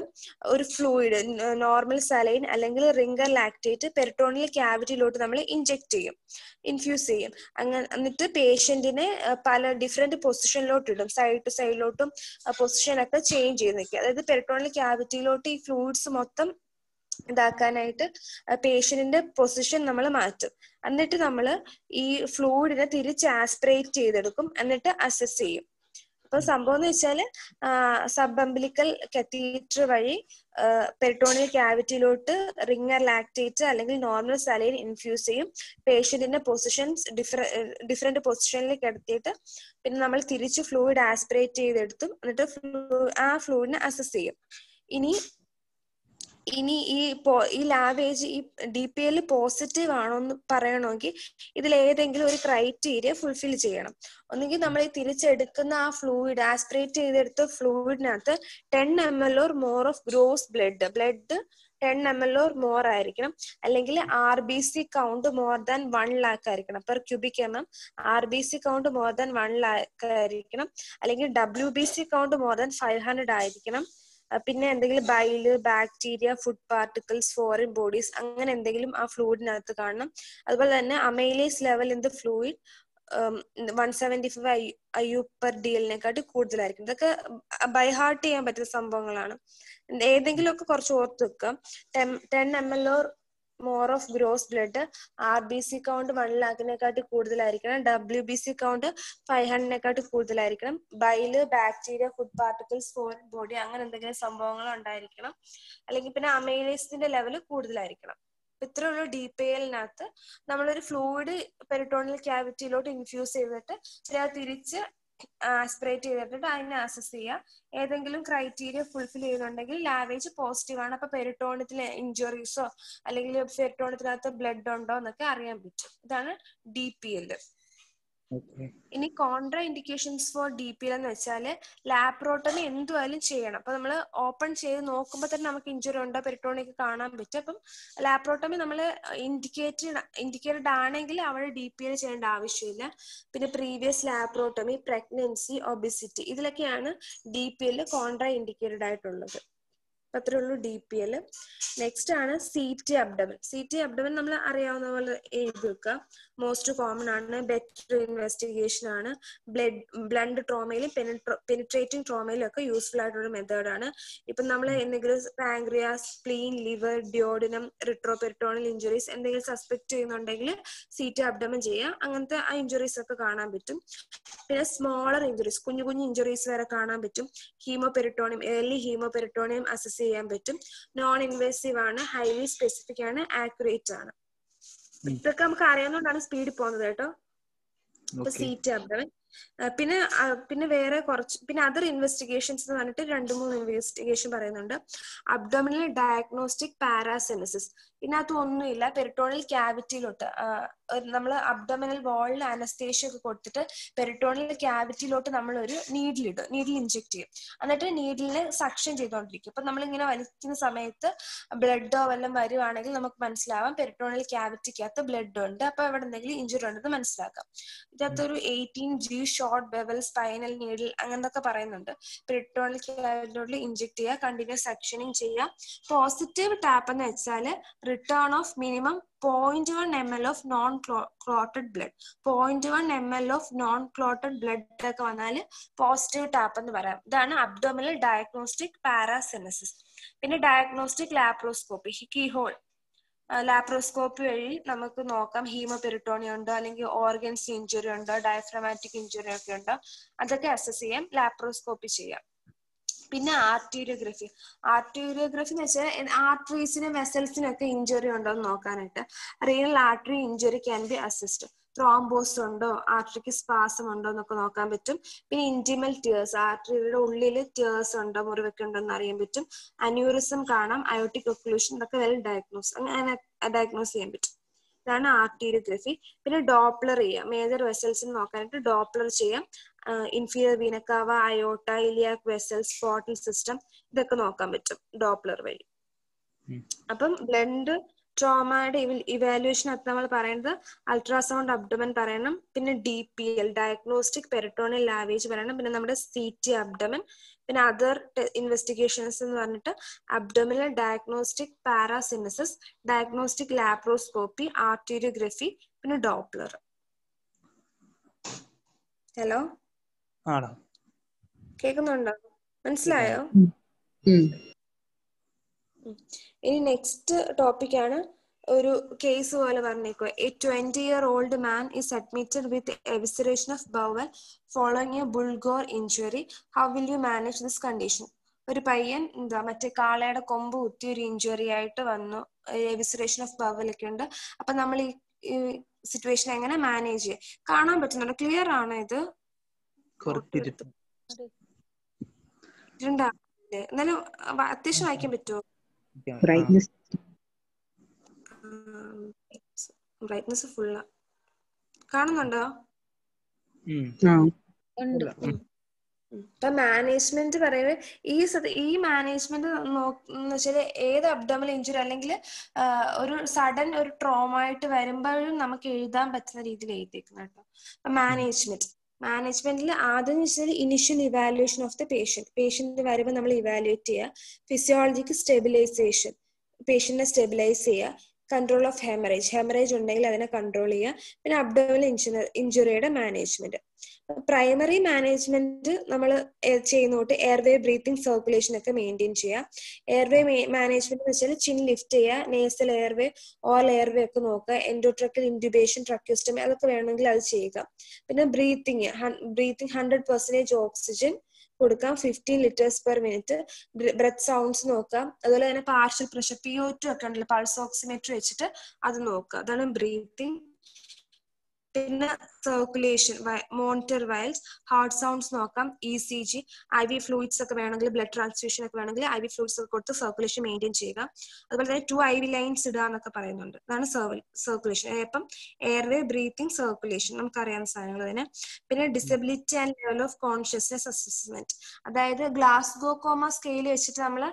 ഒരു ഫ്ലൂയിഡ്, നോർമൽ സലൈൻ അല്ലെങ്കിൽ റിംഗർ ലാക്ടേറ്റ് പെരിട്ടോണിയൽ ക്യാവിറ്റിയിലോട്ട് നമ്മൾ ഇൻഫ്യൂസ് ചെയ്യും. എന്നിട്ട് പേഷ്യന്റിനെ പല ഡിഫറെന്റ് പൊസിഷനിലോട്ട് ഇടും, സൈഡ് ടു സൈഡിലോട്ടും പൊസിഷനൊക്കെ ചേഞ്ച് ചെയ്ത് നിൽക്കുക. അതായത് പെരിട്ടോണിയൽ ക്യാവിറ്റിയിലോട്ട് ഈ ഫ്ലൂയിഡ്സ് മൊത്തം ഇതാക്കാനായിട്ട് പേഷ്യന്റിന്റെ പൊസിഷൻ നമ്മൾ മാറ്റും. എന്നിട്ട് നമ്മൾ ഈ ഫ്ലൂയിഡിനെ തിരിച്ച് ആസ്പിറേറ്റ് ചെയ്തെടുക്കും, എന്നിട്ട് അസസ് ചെയ്യും. അപ്പൊ സംഭവം എന്ന് വെച്ചാല് സബ് അംബിലിക്കൽ കത്തീറ്റർ വഴി പെരിട്ടോണിയൽ ക്യാവിറ്റിയിലോട്ട് റിംഗർ ലാക്ടേറ്റ് അല്ലെങ്കിൽ നോർമൽ സലൈൻ ഇൻഫ്യൂസ് ചെയ്യും. പേഷ്യന്റിന്റെ പൊസിഷൻസ് ഡിഫറെന്റ് പൊസിഷനിലേക്ക് എടുത്തിട്ട് പിന്നെ നമ്മൾ തിരിച്ച് ഫ്ലൂയിഡ് ആസ്പിറേറ്റ് ചെയ്തെടുത്തും എന്നിട്ട് ആ ഫ്ലൂയിഡിനെ അസസ് ചെയ്യും. ഇനി ഈ ലാവേജ് ഈ DPL പോസിറ്റീവ് ആണോ എന്ന് പറയണമെങ്കിൽ ഇതിൽ ഏതെങ്കിലും ഒരു ക്രൈറ്റീരിയ ഫുൾഫിൽ ചെയ്യണം. ഒന്നുകിൽ നമ്മൾ ഈ തിരിച്ചെടുക്കുന്ന ആ ഫ്ലൂയിഡ്, ആസ്പിറേറ്റ് ചെയ്തെടുത്ത ഫ്ലൂയിഡിനകത്ത് 10 ml or more of gross blood 10 ml or more ആയിരിക്കണം, അല്ലെങ്കിൽ RBC count more than 1 lakh ആയിരിക്കണം per cubic mm. RBC count more than 1 lakh ആയിരിക്കണം, അല്ലെങ്കിൽ WBC കൗണ്ട് മോർ ദാൻ 500 ആയിരിക്കണം. പിന്നെ എന്തെങ്കിലും bile, bacteria, food particles, foreign bodies അങ്ങനെ എന്തെങ്കിലും ആ ഫ്ലൂയിഡിനകത്ത് കാണണം. അതുപോലെ തന്നെ amylase level in the fluid 175 IU/dl കൂടുതലായിരിക്കും. ഇതൊക്കെ ബൈ ഹാർട്ട് ചെയ്യാൻ പറ്റുന്ന സംഭവങ്ങളാണ്. ഏതെങ്കിലുമൊക്കെ കുറച്ച് ഓർത്ത് വെക്കാം. 10 ml or more of gross blood, RBC count 1 lakh കൂടുതലായിരിക്കണം, WBC കൗണ്ട് 500 കൂടുതലായിരിക്കണം, bile, bacteria, food particles, foreign body അങ്ങനെ എന്തെങ്കിലും സംഭവങ്ങൾ ഉണ്ടായിരിക്കണം, അല്ലെങ്കിൽ പിന്നെ അമൈലേസിന്റെ ലെവല് കൂടുതലായിരിക്കണം. ഇത്രയുള്ള DPLനകത്ത് നമ്മളൊരു ഫ്ലൂയിഡ് പെരിട്ടോണിയൽ ക്യാവിറ്റിയിലോട്ട് ഇൻഫ്യൂസ് ചെയ്തിട്ട് തിരിച്ച് ആസ്പിറേറ്റ് ചെയ്തിട്ട് അതിനെ അസസ് ചെയ്യുക. ഏതെങ്കിലും ക്രൈറ്റീരിയ ഫുൾഫിൽ ചെയ്യുന്നുണ്ടെങ്കിൽ ലാവേജ് പോസിറ്റീവ് ആണ്, അപ്പൊ പെരിട്ടോണിയത്തിലെ ഇഞ്ചുറീസോ അല്ലെങ്കിൽ പെരിട്ടോണിയത്തിനകത്ത് ബ്ലഡ് ഉണ്ടോ എന്നൊക്കെ അറിയാൻ പറ്റും. ഇതാണ് DPL. ഇനി കോൺട്രാ ഇൻഡിക്കേഷൻസ് ഫോർ DPL എന്ന് വെച്ചാല് ലാപ്രോട്ടമി എന്തുവായാലും ചെയ്യണം. അപ്പൊ നമ്മൾ ഓപ്പൺ ചെയ്ത് നോക്കുമ്പോൾ തന്നെ നമുക്ക് ഇഞ്ചുറി ഉണ്ടോ പെരിട്ടോണിയൊക്കെ കാണാൻ പറ്റും. അപ്പം ലാപ്രോട്ടമി നമ്മൾ ഇൻഡിക്കേറ്റഡ് ആണെങ്കിൽ അവിടെ DPL ചെയ്യേണ്ട ആവശ്യമില്ല. പിന്നെ പ്രീവിയസ് ലാപ്രോട്ടമി, പ്രഗ്നൻസി, ഒബിസിറ്റി ഇതിലൊക്കെയാണ് DPL കോൺട്രാ ഇൻഡിക്കേറ്റഡ് ആയിട്ടുള്ളത്. അത്രേ ഉള്ളൂ DPL. നെക്സ്റ്റ് ആണ് CT അബ്ഡമൻ. CT അബ്ഡമൻ നമ്മൾ അറിയാവുന്ന പോലെ എഴുതി വെക്കുക. മോസ്റ്റ് കോമൺ ആണ്, ബെറ്റർ ഇൻവെസ്റ്റിഗേഷൻ ആണ്, ബ്ലണ്ട് ട്രോമയിലും പെനിട്രേറ്റിംഗ് ട്രോമയിലും ഒക്കെ യൂസ്ഫുൾ ആയിട്ടുള്ള മെത്തേഡ് ആണ്. ഇപ്പം നമ്മൾ എന്തെങ്കിലും pancreas, spleen, liver, duodenum, retroperitoneal injuries എന്തെങ്കിലും സസ്പെക്ട് ചെയ്യുന്നുണ്ടെങ്കിൽ CT അബ്ഡമൻ ചെയ്യുക. അങ്ങനത്തെ ആ ഇഞ്ചുറീസ് ഒക്കെ കാണാൻ പറ്റും. പിന്നെ സ്മോളർ ഇഞ്ചുറീസ്, കുഞ്ഞു ഇഞ്ചുറീസ് വരെ കാണാൻ പറ്റും. ഹീമോപെരിട്ടോണിയം, ഏർലി ഹീമോപെരിട്ടോണിയം അസസ് ചെയ്യാൻ പറ്റും. നോൺ ഇൻവേസീവ് ആണ്, ഹൈലി സ്പെസിഫിക് ആണ്, ആക്യുറേറ്റ് ആണ്. ഇതൊക്കെ നമുക്ക് അറിയാവുന്നതുകൊണ്ടാണ് സ്പീഡിൽ പോകുന്നത് കേട്ടോ. അപ്പൊ CT അബ്ഡമൻ. പിന്നെ വേറെ കുറച്ച് പിന്നെ അതർ ഇൻവെസ്റ്റിഗേഷൻസ് എന്ന് പറഞ്ഞിട്ട് 2-3 ഇൻവെസ്റ്റിഗേഷൻ പറയുന്നുണ്ട്. Abdominal diagnostic paracentesis. ഇതിനകത്ത് ഒന്നുമില്ല, പെരിട്ടോണിയൽ ക്യാവിറ്റിയിലോട്ട് നമ്മൾ അബ്ഡോമിനൽ വാളിൽ അനസ്തേഷ്യ ഒക്കെ കൊടുത്തിട്ട് പെരിട്ടോണിയൽ ക്യാവിറ്റിയിലോട്ട് നമ്മൾ ഒരു നീഡിൽ ഇഞ്ചെക്ട് ചെയ്യും. എന്നിട്ട് നീഡിലിനെ സക്ഷൻ ചെയ്തുകൊണ്ടിരിക്കും. അപ്പൊ നമ്മളിങ്ങനെ വലിക്കുന്ന സമയത്ത് ബ്ലഡോ വല്ലതും വരുവാണെങ്കിൽ നമുക്ക് മനസ്സിലാവാം പെരിട്ടോണിയൽ ക്യാവിറ്റിക്കകത്ത് ബ്ലഡ് ഉണ്ട്, അപ്പൊ അവിടെ എന്തെങ്കിലും ഇഞ്ചുറി ഉണ്ടെന്ന് മനസ്സിലാക്കാം. ഇതിനകത്തൊരു 18G short bevel spinal needle അങ്ങനത്തെ പറയുന്നുണ്ട്. പെരിട്ടോണിയൽ ക്യാവിറ്റിയിലോട്ട് ഇഞ്ചെക്ട് ചെയ്യുക, കണ്ടിന്യൂസ് സക്ഷനിങ് ചെയ്യുക. പോസിറ്റീവ് ടാപ്പ് എന്ന് വെച്ചാൽ return of minimum 0.1 ml of non clotted blood. 0.1 ml of non clotted blood ഒക്കെ വന്നാൽ പോസിറ്റീവ് ടാപ്പ് എന്ന് പറയാം. ഇതാണ് അബ്ഡോമിനൽ ഡയഗ്നോസ്റ്റിക് പാരാസെനസിസ്. പിന്നെ ഡയഗ്നോസ്റ്റിക് ലാപ്രോസ്കോപ്പി, കീഹോൾ ലാപ്രോസ്കോപ്പി വഴി നമുക്ക് നോക്കാം ഹീമോപെരിട്ടോണിയം ഉണ്ടോ, അല്ലെങ്കിൽ ഓർഗൻസ് ഇഞ്ചുറി ഉണ്ടോ, ഡയഫ്രമാറ്റിക് ഇഞ്ചുറി ഒക്കെ ഉണ്ടോ, അതൊക്കെ അസസ് ചെയ്യാം, ലാപ്രോസ്കോപ്പി ചെയ്യാം. പിന്നെ ആർട്ടീരിയോഗ്രഫി എന്ന് വെച്ചാൽ ആർട്ടറീസിനും വെസൽസിനും ഒക്കെ ഇഞ്ചുറി ഉണ്ടോ എന്ന് നോക്കാനായിട്ട്. Renal artery injury can be assist. ത്രോംബോസ് ഉണ്ടോ, ആർട്ടറിക്ക് സ്പാസം ഉണ്ടോ എന്നൊക്കെ നോക്കാൻ പറ്റും. പിന്നെ ഇന്റിമൽ ടിയേഴ്സ്, ആർട്ടറിയുടെ ഉള്ളിൽ ടിയേഴ്സ് ഉണ്ടോ, മുറിവൊക്കെ ഉണ്ടോ എന്ന് അറിയാൻ പറ്റും. അന്യൂറിസം കാണാം, അയോട്ടിക് ഒക്ലൂഷൻ, ഇതൊക്കെ വെൽ ഡയഗ്നോസ് ചെയ്യാൻ പറ്റും. ഇതാണ് ആർട്ടീരിയോഗ്രഫി. പിന്നെ ഡോപ്ലർ ചെയ്യാം, മേജർ വെസൽസ് നോക്കാനായിട്ട് ഡോപ്ലർ ചെയ്യാം. ഇൻഫീരിയർ വീന കാവ, അയോട്ട, ഇലിയാക് വെസൽസ്, പോർട്ടൽ സിസ്റ്റം, ഇതൊക്കെ നോക്കാൻ പറ്റും ഡോപ്ലർ വഴി. അപ്പം ബ്ലഡ് ട്രോമയുടെ ഇവാലുവേഷൻ അത് നമ്മൾ പറയുന്നത് അൾട്രാസൗണ്ട് അബ്ഡമൻ പറയണം. പിന്നെ DPL ഡയഗ്നോസ്റ്റിക് പെരിട്ടോണിയൽ ലാവേജ് പറയണം. പിന്നെ നമ്മുടെ CT അബ്ഡമൻ. പിന്നെ അതർ ഇൻവെസ്റ്റിഗേഷൻസ് എന്ന് പറഞ്ഞിട്ട് അബ്ഡോമിനൽ ഡയഗ്നോസ്റ്റിക് പാരാസിനസിസ്, ഡയഗ്നോസ്റ്റിക് ലാപ്രോസ്കോപ്പി, ആർട്ടീരിയോഗ്രഫി, പിന്നെ ഡോപ്ലർ. ഹലോ, കേൾക്കുന്നുണ്ടോ? മനസ്സിലായോ? ഇനി നെക്സ്റ്റ് ടോപ്പിക്കാണ് ഒരു കേസ് പോലെ പറഞ്ഞേക്കുക. A 20-year-old man is admitted with evisceration of bowel following a bull-gore injury. How will you manage this condition? ഒരു പയ്യൻ മറ്റേ കാളയുടെ കൊമ്പ് കുത്തി ഒരു ഇഞ്ചുറി ആയിട്ട് വന്നു, എവിസറേഷൻ ഓഫ് ബവൽ ഒക്കെ ഉണ്ട്. അപ്പൊ നമ്മൾ ഈ സിറ്റുവേഷൻ എങ്ങനെ മാനേജ് ചെയ്യാം? കാണാൻ പറ്റുന്നുണ്ടോ? ക്ലിയർ ആണോ ഇത്? എന്നാലും അത്യാവശ്യം വായിക്കാൻ പറ്റുമോ? ബ്രൈറ്റ്നസ് ഫുള്ളാ. കാണുന്നുണ്ടോ? ഇപ്പൊ മാനേജ്മെന്റ് പറയുന്നത് ഈ മാനേജ്മെന്റ് എന്ന് വെച്ചാല് ഏത് അബ്ഡോമിനൽ ഇഞ്ചുറി അല്ലെങ്കിൽ ഒരു സഡൻ ഒരു ട്രോമ ആയിട്ട് വരുമ്പോഴും നമുക്ക് എഴുതാൻ പറ്റുന്ന രീതിയിൽ എഴുതിയേക്കണം കേട്ടോ. അപ്പൊ മാനേജ്മെന്റിൽ ആദ്യം വെച്ചാൽ initial evaluation of the patient വരുമ്പോൾ നമ്മൾ ഇവാലുവേറ്റ് ചെയ്യുക. ഫിസിയോളജിക്ക് സ്റ്റെബിലൈസേഷൻ, പേഷ്യന്റിനെ സ്റ്റെബിലൈസ് ചെയ്യുക. കൺട്രോൾ ഓഫ് ഹെമറേജ് ഉണ്ടെങ്കിൽ അതിനെ കൺട്രോൾ ചെയ്യുക. പിന്നെ അബ്ഡോമിനൽ ഇഞ്ചുറിയുടെ മാനേജ്മെന്റ്. പ്രൈമറി മാനേജ്മെന്റ് നമ്മൾ ചെയ്യുന്നോട്ട് എയർവേ ബ്രീത്തിങ് സർക്കുലേഷൻ ഒക്കെ മെയിൻറ്റെയിൻ ചെയ്യുക. എയർവേ മാനേജ്മെന്റ് എന്ന് വെച്ചാൽ ചിൻ ലിഫ്റ്റ് ചെയ്യുക, നേസൽ എയർവേ, ഓൾ എയർവേ ഒക്കെ നോക്കുക, എൻഡോട്രക്കൽ ഇൻഡ്യൂബേഷൻ, ട്രക്യോസ്റ്റമി അതൊക്കെ വേണമെങ്കിൽ അത് ചെയ്യുക. പിന്നെ ബ്രീത്തിങ് 100% ഓക്സിജൻ കൊടുക്കാം, 15 liters per minute. Breath sounds നോക്കാം. അതുപോലെ തന്നെ പാർഷ്യൽ പ്രഷർ PO2 ഒക്കെ ഉണ്ടല്ലോ, പൾസ് ഓക്സിമീറ്റർ വെച്ചിട്ട് അത് നോക്കുക. അതാണ് ബ്രീത്തിങ്. പിന്നെ circulation monitor vials, heart sounds നോക്കാം, ECG, IV ഫ്ലൂയിഡ്സ് ഒക്കെ വേണമെങ്കിൽ, ബ്ലഡ് ട്രാൻസ്ഫ്യൂഷൻ ഒക്കെ വേണമെങ്കിൽ IV ഫ്ലൂയിഡ്സ് ഒക്കെ കൊടുത്ത് സർക്കുലേഷൻ മെയിൻറ്റെയിൻ ചെയ്യുക. അതുപോലെ തന്നെ 2 IV ലൈൻസ് ഇടുക എന്നൊക്കെ പറയുന്നുണ്ട്. അതാണ് സർക്കുലേഷൻ. അപ്പം എയർവേ ബ്രീത്തിങ് സർക്കുലേഷൻ നമുക്കറിയാവുന്ന സാധനങ്ങൾ തന്നെ. പിന്നെ disability and level of consciousness assessment, അതായത് ഗ്ലാസ്ഗോ കോമ സ്കെയിൽ വെച്ചിട്ട് നമ്മൾ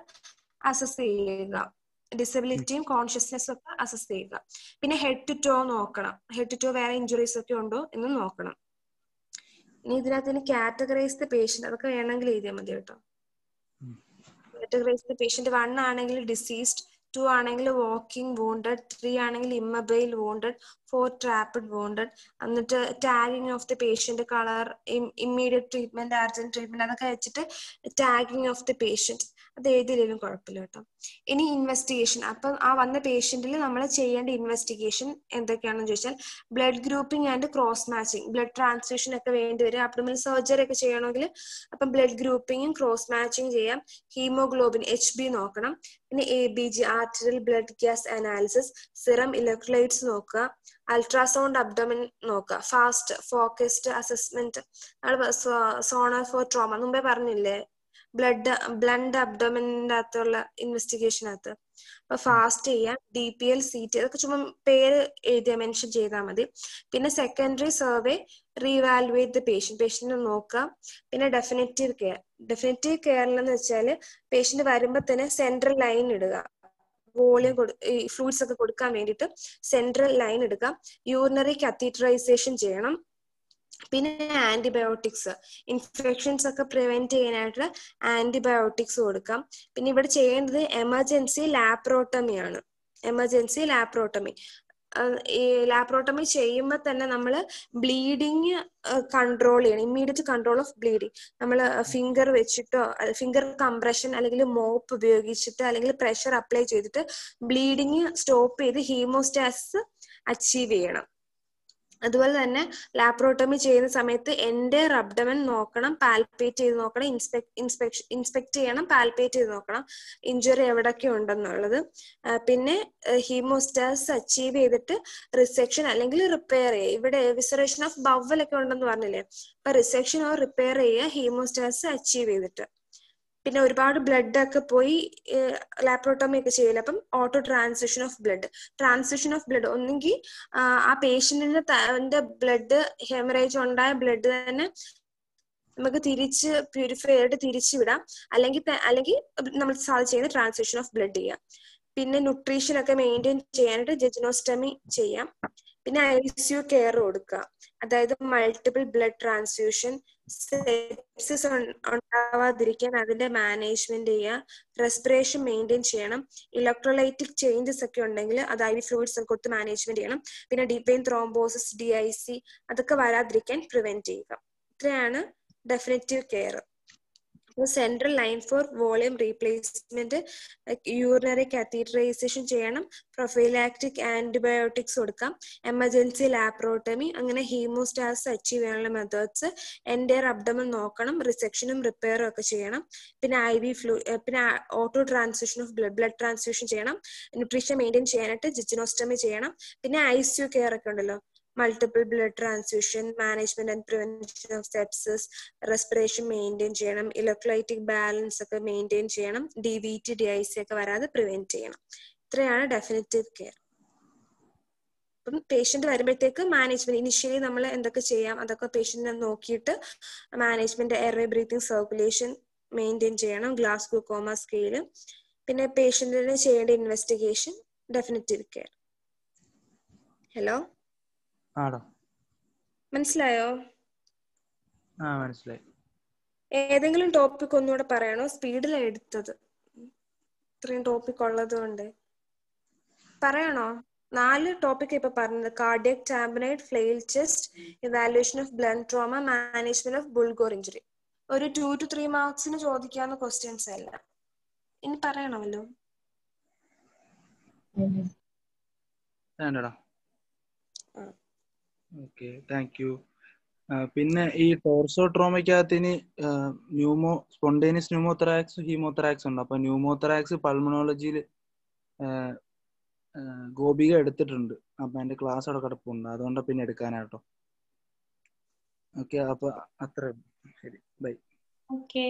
അസസ് ചെയ്യുക, ഡിസബിലിറ്റിയും കോൺഷ്യസ്നെസ്സും ഒക്കെ അസസ് ചെയ്യുക. പിന്നെ ഹെഡ് ടു ടോ നോക്കണം, ഹെഡ് ടു ടോ വേറെ ഇഞ്ചുറീസ് ഒക്കെ ഉണ്ടോ എന്ന് നോക്കണം. ഇനി ഇതിനകത്ത് കാറ്റഗറൈസ് ദ പേഷ്യന്റ്, അതൊക്കെ വേണമെങ്കിൽ എഴുതിയാൽ മതി കേട്ടോ. കാറ്റഗറൈസ് ദ പേഷ്യന്റ് 1 ആണെങ്കിൽ ഡിസീസ്ഡ്, 2 ആണെങ്കിൽ വാക്കിംഗ് വൂണ്ടഡ്, 3 ആണെങ്കിൽ ഇമ്മബൈൽ വൂണ്ടഡ്, 4 ട്രാപ്ഡ് വൂണ്ടഡ്. എന്നിട്ട് tagging of the patient, colour, immediate treatment, urgent treatment, അതൊക്കെ വെച്ചിട്ട് ടാഗിങ് ഓഫ് ദി പേഷ്യന്റ് അത് എഴുതിയില്ലെങ്കിലും കുഴപ്പമില്ല കേട്ടോ. ഇനി ഇൻവെസ്റ്റിഗേഷൻ. അപ്പം ആ വന്ന പേഷ്യന്റിൽ നമ്മൾ ചെയ്യേണ്ട ഇൻവെസ്റ്റിഗേഷൻ എന്തൊക്കെയാണെന്ന് ചോദിച്ചാൽ blood grouping and cross matching, blood transfusion ഒക്കെ വേണ്ടി വരും. അബ്ഡോമിനൽ സർജറി ഒക്കെ ചെയ്യണമെങ്കിൽ അപ്പം ബ്ലഡ് ഗ്രൂപ്പിങ്ങും ക്രോസ് മാച്ചിങ് ചെയ്യാം. ഹീമോഗ്ലോബിൻ HB നോക്കണം. പിന്നെ ABG arterial blood gas analysis, serum electrolytes നോക്കുക, അൾട്രാസൗണ്ട് അബ്ഡോമിൻ നോക്കുക, fast focused assessment, sonar for trauma മുമ്പേ പറഞ്ഞില്ലേ, ബ്ലഡ് അബ്ഡോമിന്റെ അകത്തുള്ള ഇൻവെസ്റ്റിഗേഷനകത്ത്. അപ്പൊ ഫാസ്റ്റ് ചെയ്യാം, DPL CT അതൊക്കെ ചുമ്മാ പേര് എഴുതിയാൽ മെൻഷൻ ചെയ്താൽ മതി. പിന്നെ secondary survey, re-evaluate the patient നോക്കുക. പിന്നെ ഡെഫിനറ്റീവ് കെയറിലെന്ന് വെച്ചാൽ പേഷ്യന്റ് വരുമ്പോ തന്നെ സെൻട്രൽ ലൈൻ ഇടുക, വോളിയം ഫ്ലൂയിഡ്സ് ഒക്കെ കൊടുക്കാൻ വേണ്ടിയിട്ട് സെൻട്രൽ ലൈൻ എടുക്കാം. യൂറിനറി കത്തീറ്ററൈസേഷൻ ചെയ്യണം. പിന്നെ ആന്റിബയോട്ടിക്സ്, ഇൻഫെക്ഷൻസ് ഒക്കെ പ്രിവെന്റ് ചെയ്യാനായിട്ടുള്ള ആന്റിബയോട്ടിക്സ് കൊടുക്കാം. പിന്നെ ഇവിടെ ചെയ്യേണ്ടത് എമർജൻസി ലാപ്രോട്ടമി. ഈ ലാപ്രോട്ടമി ചെയ്യുമ്പോൾ തന്നെ നമ്മൾ ബ്ലീഡിങ് കൺട്രോൾ ചെയ്യണം, ഇമ്മീഡിയറ്റ് കൺട്രോൾ ഓഫ് ബ്ലീഡിങ്. നമ്മൾ ഫിംഗർ വെച്ചിട്ടോ ഫിംഗർ കംപ്രഷൻ അല്ലെങ്കിൽ മോപ്പ് ഉപയോഗിച്ചിട്ട് അല്ലെങ്കിൽ പ്രഷർ അപ്ലൈ ചെയ്തിട്ട് ബ്ലീഡിങ് സ്റ്റോപ്പ് ചെയ്ത് ഹീമോസ്റ്റാസിസ് അച്ചീവ് ചെയ്യണം. അതുപോലെ തന്നെ ലാപ്രോട്ടമി ചെയ്യുന്ന സമയത്ത് എൻഡയർ അബ്ഡമൻ നോക്കണം, പാൽപേറ്റ് ചെയ്ത് നോക്കണം, ഇൻസ്പെക്ട് ചെയ്യണം, പാൽപേറ്റ് ചെയ്ത് നോക്കണം ഇഞ്ചുറി എവിടൊക്കെ ഉണ്ടെന്നുള്ളത്. പിന്നെ ഹീമോസ്റ്റാസിസ് അച്ചീവ് ചെയ്തിട്ട് റിസെക്ഷൻ അല്ലെങ്കിൽ റിപ്പയർ ചെയ്യുക. ഇവിടെ എവിസറേഷൻ ഓഫ് ബവൽ ഒക്കെ ഉണ്ടെന്ന് പറഞ്ഞില്ലേ, അപ്പൊ റിസെക്ഷൻ ഓർ റിപ്പയർ ചെയ്യുക ഹീമോസ്റ്റാസിസ് അച്ചീവ് ചെയ്തിട്ട്. പിന്നെ ഒരുപാട് ബ്ലഡ് ഒക്കെ പോയി ലാപ്രോട്ടോമി ഒക്കെ ചെയ്യില്ല. അപ്പം ഓട്ടോ ട്രാൻസിഷൻ ഓഫ് ബ്ലഡ് ഒന്നെങ്കിൽ ആ പേഷ്യന്റിന്റെ ബ്ലഡ് ഹെമറേജ് ഉണ്ടായ ബ്ലഡ് തന്നെ നമുക്ക് തിരിച്ച് പ്യൂരിഫൈ ചെയ്തിട്ട് തിരിച്ചു വിടാം, അല്ലെങ്കിൽ നമ്മൾ സാധാരണ ചെയ്യുന്ന ട്രാൻസിഷൻ ഓഫ് ബ്ലഡ് ചെയ്യാം. പിന്നെ ന്യൂട്രീഷൻ ഒക്കെ മെയിൻറ്റെയിൻ ചെയ്യാനായിട്ട് ജെജിനോസ്റ്റമി ചെയ്യാം. പിന്നെ ICU കെയർ കൊടുക്കുക, അതായത് മൾട്ടിപ്പിൾ ബ്ലഡ് ട്രാൻസ്ഫ്യൂഷൻ, സെപ്സിസ് ഉണ്ടാവാതിരിക്കാൻ അതിന്റെ മാനേജ്മെന്റ് ചെയ്യുക, റെസ്പിറേഷൻ മെയിൻറ്റെയിൻ ചെയ്യണം, ഇലക്ട്രോലൈറ്റിക് ചേഞ്ചസ് ഒക്കെ ഉണ്ടെങ്കിൽ അത് IV ഫ്ലൂയിഡ്സ് ഒക്കെ കൊടുത്ത് മാനേജ്മെന്റ് ചെയ്യണം. പിന്നെ ഡീപ് വെയിൻ ത്രോംബോസിസ്, DIC അതൊക്കെ വരാതിരിക്കാൻ പ്രിവെന്റ് ചെയ്യുക. ഇത്രയാണ് definitive care. Central line for volume replacement, urinary catheterisation ചെയ്യണം, പ്രൊഫൈലാക്റ്റിക് ആന്റിബയോട്ടിക്സ് കൊടുക്കാം, എമർജൻസി ലാപ്രോട്ടമി, അങ്ങനെ ഹീമോസ്റ്റാസിസ് അച്ചീവ് ചെയ്യാനുള്ള മെത്തേഡ്സ്, എൻഡയർ അബ്ഡമൻ നോക്കണം, റിസെക്ഷനും റിപ്പയറും ഒക്കെ ചെയ്യണം. പിന്നെ പിന്നെ autotransfusion of blood transfusion ചെയ്യണം, ന്യൂട്രീഷൻ മെയിൻറ്റെയിൻ ചെയ്യാനായിട്ട് ജിജിനോസ്റ്റമി ചെയ്യണം. പിന്നെ ICU കെയർ ഒക്കെ ഉണ്ടല്ലോ, multiple blood transfusion, management and prevention of sepsis, respiration maintain ചെയ്യണം, ഇലക്ട്രോലൈറ്റിക് ബാലൻസ് ഒക്കെ മെയിൻറ്റെയിൻ ചെയ്യണം, DVT DIC ഒക്കെ വരാതെ പ്രിവെന്റ് ചെയ്യണം. ഇത്രയാണ് ഡെഫിനിറ്റീവ് കെയർ. അപ്പം പേഷ്യന്റ് വരുമ്പോഴത്തേക്ക് മാനേജ്മെന്റ് ഇനിഷ്യലി നമ്മൾ എന്തൊക്കെ ചെയ്യാം അതൊക്കെ പേഷ്യന്റിനെ നോക്കിയിട്ട് management airway breathing circulation maintain ചെയ്യണം, ഗ്ലാസ്ഗോ കോമ സ്കെയില്, പിന്നെ പേഷ്യന്റിന് ചെയ്യേണ്ട ഇൻവെസ്റ്റിഗേഷൻ, ഡെഫിനിറ്റീവ് കെയർ. ഹലോ, മനസ്സിലായോ? മനസ്സിലായി. ഏതെങ്കിലും ടോപ്പിക് ഒന്നുകൂടെ പറയണോ? സ്പീഡിലാണ് എടുത്തത്, ഇത്രയും ടോപ്പിക് ഉള്ളത് കൊണ്ട്. പറയണോ? 4 ടോപ്പിക് ഇപ്പൊ പറഞ്ഞത്: cardiac tamponade, flail chest, evaluation of blood trauma, management of ബുൾഗോർ ഇഞ്ചുറി. ഒരു 2 to 3 മാർക്സിന് ചോദിക്കാവുന്ന ക്വസ്റ്റ്യൻസ് അല്ല. ഇനി പറയണമല്ലോ. Okay, thank you. പിന്നെ ഈ ടോർസോട്രോമയ്ക്കകത്തിന് സ്പോണ്ടേനിയസ് ന്യൂമോതൊറാക്സ്, ഹീമോതൊറാക്സ് ഉണ്ട്. അപ്പൊ ന്യൂമോതൊറാക്സ് പൾമണോളജിയിൽ ഗോപിക എടുത്തിട്ടുണ്ട്. അപ്പൊ എന്റെ ക്ലാസ് അവിടെ കിടപ്പുണ്ട്, അതുകൊണ്ട് പിന്നെ എടുക്കാനാട്ടോ. ഓക്കെ, അപ്പൊ അത്ര. ശരി, ബൈ. ഓക്കെ.